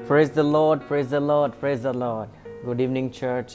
Praise the Lord, praise the Lord, praise the Lord. Good evening church.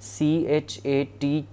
CHATTAH,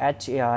HARMATIA,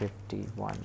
51,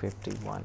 51,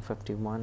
51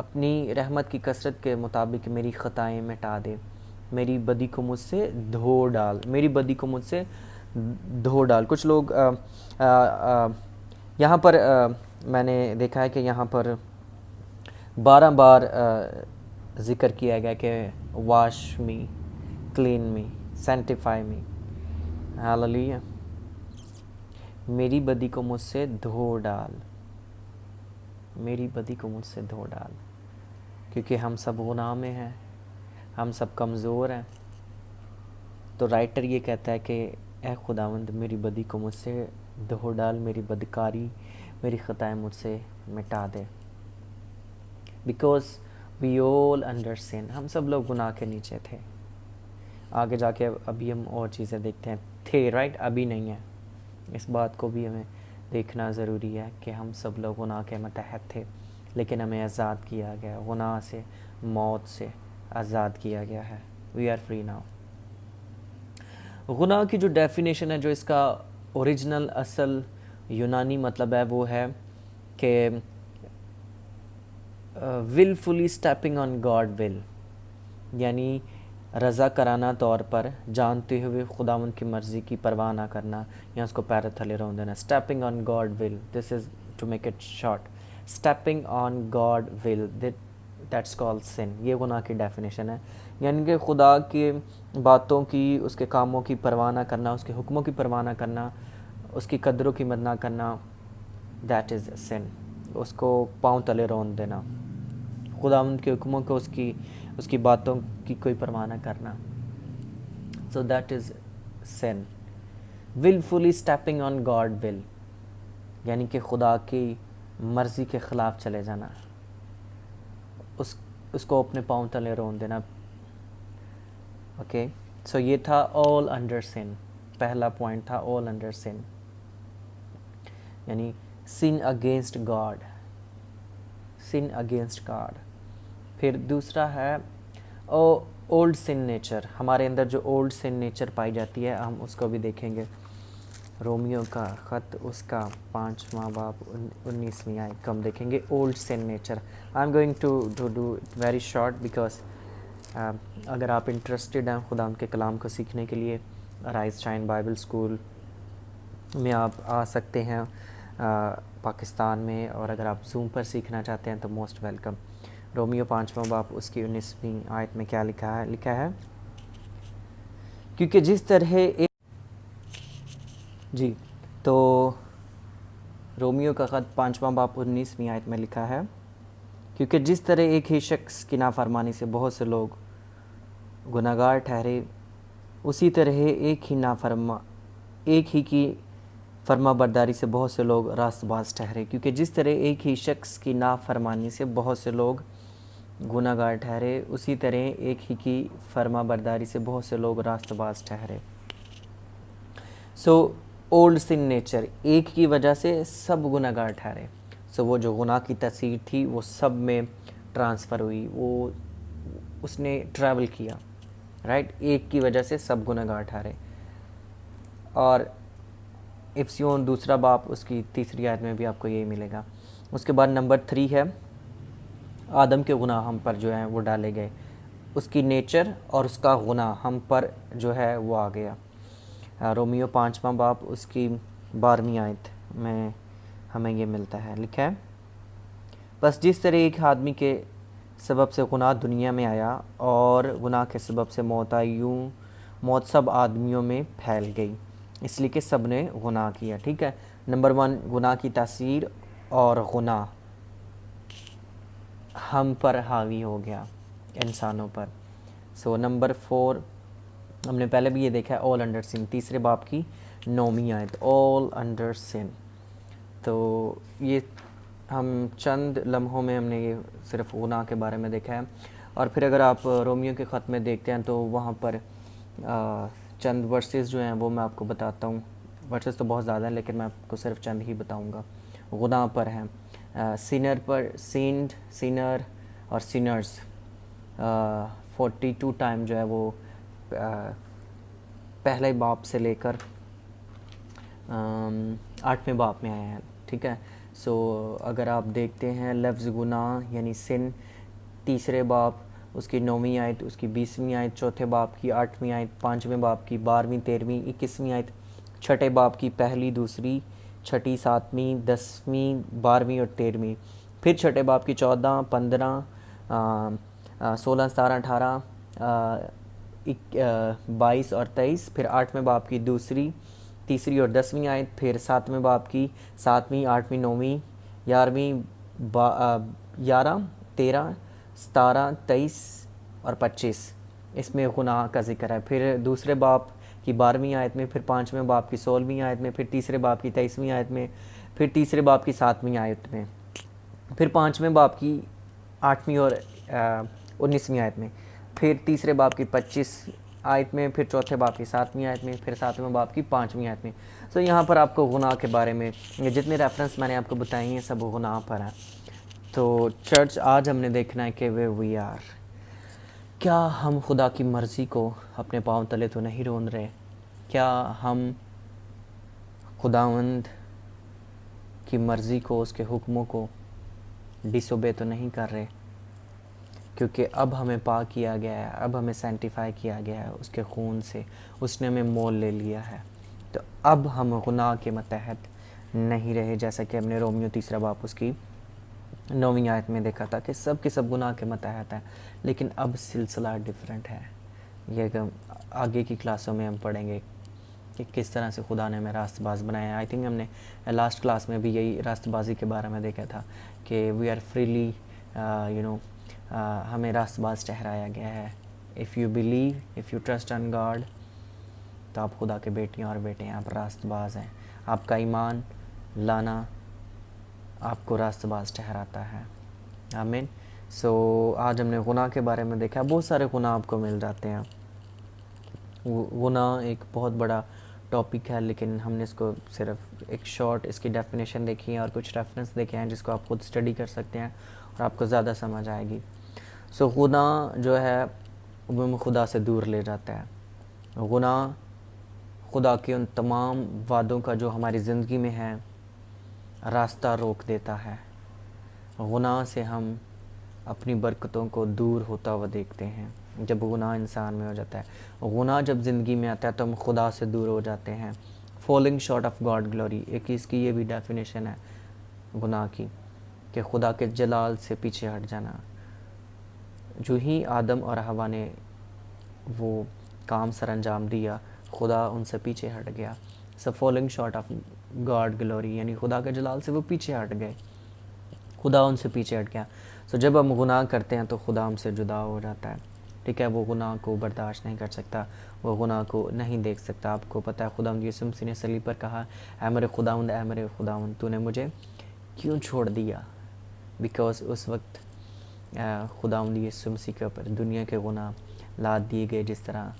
اپنی رحمت کی کثرت کے مطابق میری خطائیں مٹا دے، میری بدی کو مجھ سے دھو ڈال، میری بدی کو مجھ سے دھو ڈال۔ کچھ لوگ یہاں پر میں نے دیکھا ہے کہ یہاں پر 12 بار ذکر کیا گیا کہ واش می، کلین می، سینٹیفائی می۔ ہاللیلویا۔ میری بدی کو مجھ سے دھو ڈال، میری بدی کو مجھ سے دھو ڈال، کیونکہ ہم سب گناہ میں ہیں، ہم سب کمزور ہیں۔ تو رائٹر یہ کہتا ہے کہ اے خداوند میری بدی کو مجھ سے دھو ڈال، میری بدکاری، میری خطائیں مجھ سے مٹا دے۔ بیکاز وی آل انڈر سن، ہم سب لوگ گناہ کے نیچے تھے۔ آگے جا کے ابھی ہم اور چیزیں دیکھتے ہیں، تھے رائٹ، ابھی نہیں ہے۔ اس بات کو بھی ہمیں دیکھنا ضروری ہے کہ ہم سب لوگ گناہ کے متحد تھے، لیکن ہمیں آزاد کیا گیا، گناہ سے، موت سے آزاد کیا گیا ہے۔ We are free now. گناہ کی جو ڈیفینیشن ہے، جو اس کا اوریجنل اصل یونانی مطلب ہے، وہ ہے کہ willfully stepping on God will، یعنی رضا کرانہ طور پر جانتے ہوئے خداوند کی مرضی کی پرواہ نہ کرنا، یا اس کو پیر تھلے رون دینا۔ Stepping on God will, this is to make it short, stepping on God will, that's called sin. یہ گناہ کی ڈیفینیشن ہے، یعنی کہ خدا کی باتوں کی، اس کے کاموں کی پرواہ نہ کرنا، اس کے حکموں کی پرواہ نہ کرنا، اس کی قدر و قیمت نہ کرنا، دیٹ از سن۔ اس کو پاؤں تلے رون دینا، خداوند کے حکموں کو، اس کی باتوں کی کوئی پرواہ نہ کرنا۔ So that is sin. willfully stepping on God will, یعنی کہ خدا کی مرضی کے خلاف چلے جانا، اس کو اپنے پاؤں تلے رون دینا۔ اوکے، سو یہ تھا all under sin، پہلا پوائنٹ تھا all under sin، یعنی sin against God، sin against God۔ پھر دوسرا ہے اولڈ سن نیچر، ہمارے اندر جو اولڈ سن نیچر پائی جاتی ہے، ہم اس کو بھی دیکھیں گے۔ رومیو کا خط، اس کا 5واں باب 19ویں آیت کو ہم دیکھیں گے، old sin nature. I am going to do very short, because اگر آپ انٹرسٹڈ ہیں خدا کے کلام کو سیکھنے کے لیے، رائز شائن بائبل اسکول میں آپ آ سکتے ہیں پاکستان میں، اور اگر آپ زوم پر سیکھنا چاہتے ہیں تو موسٹ ویلکم۔ رومیو 5واں باب اس کی 19ویں آیت میں کیا لکھا ہے؟ کیونکہ جس طرح جی تو رومیو کا خط 5واں باب 19ویں آیت میں لکھا ہے، کیونکہ جس طرح ایک ہی شخص کی نافرمانی سے بہت سے لوگ گناہگار ٹھہرے، اسی طرح ایک ہی کی فرما برداری سے بہت سے لوگ راست باز ٹھہرے۔ کیونکہ جس طرح ایک ہی شخص کی نافرمانی سے بہت سے لوگ گناہگار ٹھہرے، اسی طرح ایک ہی کی فرما برداری سے بہت سے لوگ راست باز ٹھہرے۔ سو اولڈ سن نیچر، ایک کی وجہ سے سب گناہگار ٹھہرے۔ سو وہ جو گناہ کی تاثیر تھی وہ سب میں ٹرانسفر ہوئی، وہ اس نے ٹریول کیا، رائٹ، ایک کی وجہ سے سب گناہگار ٹھہرے۔ اور افسیون 2 باب اس کی 3 آیت میں بھی آپ کو یہی ملے گا۔ اس کے بعد نمبر 3 ہے آدم کے گناہ ہم پر جو ہیں وہ ڈالے گئے، اس کی نیچر اور اس کا گناہ ہم پر جو ہے وہ آ گیا۔ رومیو 5واں باب اس کی 12ویں آیت میں ہمیں یہ ملتا ہے، لکھا ہے، بس جس طرح ایک آدمی کے سبب سے گناہ دنیا میں آیا اور گناہ کے سبب سے موت آئی، یوں موت سب آدمیوں میں پھیل گئی، اس لیے کہ سب نے گناہ کیا۔ ٹھیک ہے، نمبر 1 گناہ کی تاثیر اور گناہ ہم پر حاوی ہو گیا، انسانوں پر۔ سو نمبر 4 ہم نے پہلے بھی یہ دیکھا ہے، all under sin، 3 باب کی 9ویں آیت، all under sin۔ تو یہ ہم چند لمحوں میں ہم نے یہ صرف گناہ کے بارے میں دیکھا ہے۔ اور پھر اگر آپ رومیو کے خط میں دیکھتے ہیں تو وہاں پر چند ورسز جو ہیں وہ میں آپ کو بتاتا ہوں، ورسز تو بہت زیادہ ہیں لیکن میں آپ کو صرف چند ہی بتاؤں گا۔ گناہ پر ہیں، سینر پر، سینڈ، سینر اور سینرز 42 ٹائم جو ہے وہ پہلے باب سے لے کر 8ویں باب میں آئے ہیں۔ ٹھیک ہے، سو اگر آپ دیکھتے ہیں لفظ گناہ یعنی سن، تیسرے باب اس کی 9ویں آیت، اس کی 20ویں آیت، چوتھے باب کی 8ویں آیت، 5ویں باب کی 12ویں 13ویں 21ویں آیت، چھٹے باب کی پہلی دوسری چھٹی 7ویں 10ویں 12ویں اور 13ویں، پھر چھٹے باب کی 14 15 16 17 18 22 اور 23، پھر 8ویں باب کی دوسری تیسری اور 10ویں آیت، پھر 7ویں باب کی 7ویں 8ویں 9ویں 11ویں 11 13 17 23 اور 25 اس میں گناہ کا ذکر ہے۔ پھر دوسرے باب کی 12ویں آیت میں، پھر 5ویں باب کی 16ویں آیت میں، پھر تیسرے باب کی 23ویں آیت میں، پھر تیسرے باب کی 7ویں آیت میں، پھر 5ویں باب کی 8ویں اور 19ویں آیت میں، پھر تیسرے باب کی 25 آیت میں، پھر چوتھے باب کی 7ویں آیت میں، پھر 7ویں باب کی 5ویں آیت میں۔ سو یہاں پر آپ کو گناہ کے بارے میں جتنے ریفرنس میں نے آپ کو بتائی ہیں سب گناہ پر ہیں۔ تو چرچ آج ہم نے دیکھنا ہے کہ وی آر، کیا ہم خدا کی مرضی کو اپنے پاؤں تلے تو نہیں رون رہے؟ کیا ہم خداوند کی مرضی کو، اس کے حکموں کو ڈس اوبے تو نہیں کر رہے؟ کیونکہ اب ہمیں پاک کیا گیا ہے، اب ہمیں سینٹیفائی کیا گیا ہے اس کے خون سے، اس نے ہمیں مول لے لیا ہے، تو اب ہم گناہ کے متحد نہیں رہے، جیسا کہ ہم نے رومیو 3 باب اس کی 9ویں آیت میں دیکھا تھا کہ سب کے سب گناہ کے متحد ہیں، لیکن اب سلسلہ ڈیفرنٹ ہے۔ یہ کہ آگے کی کلاسوں میں ہم پڑھیں گے کہ کس طرح سے خدا نے ہمیں راست باز بنایا ہے۔ آئی تھنک ہم نے لاسٹ کلاس میں بھی یہی راست بازی کے بارے میں دیکھا تھا کہ وی آر فریلی ہمیں راست باز ٹھہرایا گیا ہے۔ If you believe, if you trust in God, تو آپ خدا کے بیٹیاں اور بیٹے ہیں، آپ راست باز ہیں۔ آپ کا ایمان لانا آپ کو راست باز ٹھہراتا ہے۔ آمین۔ سو آج ہم نے گناہ کے بارے میں دیکھا، بہت سارے گناہ آپ کو مل جاتے ہیں۔ گناہ ایک بہت بڑا ٹاپک ہے، لیکن ہم نے اس کو صرف ایک شارٹ اس کی ڈیفینیشن دیکھی ہے اور کچھ ریفرنس دیکھے ہیں جس کو آپ خود اسٹڈی کر سکتے ہیں اور آپ کو زیادہ سمجھ آئے گی۔ سو گناہ جو ہے وہ خدا سے دور لے جاتا ہے۔ گناہ خدا کے ان تمام وعدوں کا جو ہماری زندگی میں ہے راستہ روک دیتا ہے۔ گناہ سے ہم اپنی برکتوں کو دور ہوتا ہوا دیکھتے ہیں جب گناہ انسان میں ہو جاتا ہے۔ گناہ جب زندگی میں آتا ہے تو ہم خدا سے دور ہو جاتے ہیں، falling short of God glory. ایک اس کی یہ بھی ڈیفینیشن ہے گناہ کی کہ خدا کے جلال سے پیچھے ہٹ جانا۔ جو ہی آدم اور حوا نے وہ کام سر انجام دیا، خدا ان سے پیچھے ہٹ گیا۔ So falling short of God glory, یعنی خدا کے جلال سے وہ پیچھے ہٹ گئے، خدا ان سے پیچھے ہٹ گیا۔ سو جب ہم گناہ کرتے ہیں تو خدا ہم سے جدا ہو جاتا ہے، ٹھیک ہے؟ وہ گناہ کو برداشت نہیں کر سکتا، وہ گناہ کو نہیں دیکھ سکتا۔ آپ کو پتہ ہے خداوند یسوع مسیح نے صلیب پر کہا، اے میرے خداوند، اے میرے خداوند، تو نے مجھے کیوں چھوڑ دیا؟ بیکاز اس وقت خداوند یسوع مسیح کے اوپر دنیا کے گناہ لاد دیے گئے، جس طرح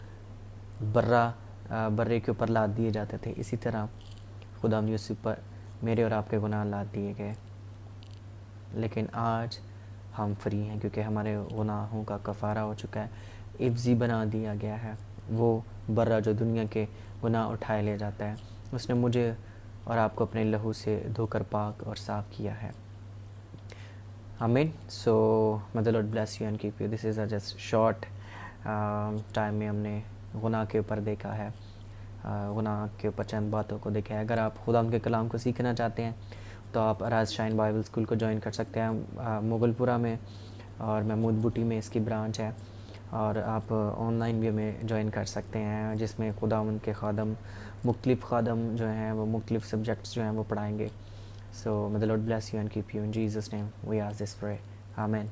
برے کے اوپر لاد دیے جاتے تھے، اسی طرح خداوند یسوع پر میرے اور آپ کے گناہ لاد دیے گئے۔ لیکن آج ہم فری ہیں کیونکہ ہمارے گناہوں کا کفارہ ہو چکا ہے، عوضی بنا دیا گیا ہے۔ وہ برا جو دنیا کے گناہ اٹھائے لے جاتا ہے، اس نے مجھے اور آپ کو اپنے لہو سے دھو کر پاک اور صاف کیا ہے۔ آمین۔ سو may the Lord bless you and keep you. This is a just short time میں ہم نے گناہ کے اوپر دیکھا ہے، گناہ کے اوپر چند باتوں کو دیکھا ہے۔ اگر آپ خدا کے کلام کو سیکھنا چاہتے ہیں تو آپ راز شائن بائبل اسکول کو جوائن کر سکتے ہیں مغل پورہ میں، اور محمود بوٹی میں اس کی برانچ ہے، اور آپ آن لائن بھی ہمیں جوائن کر سکتے ہیں، جس میں خداوند کے خادم، مختلف خادم جو ہیں وہ مختلف سبجیکٹس جو ہیں وہ پڑھائیں گے۔ So may the Lord bless you and keep you. In Jesus' name we ask this prayer. Amen.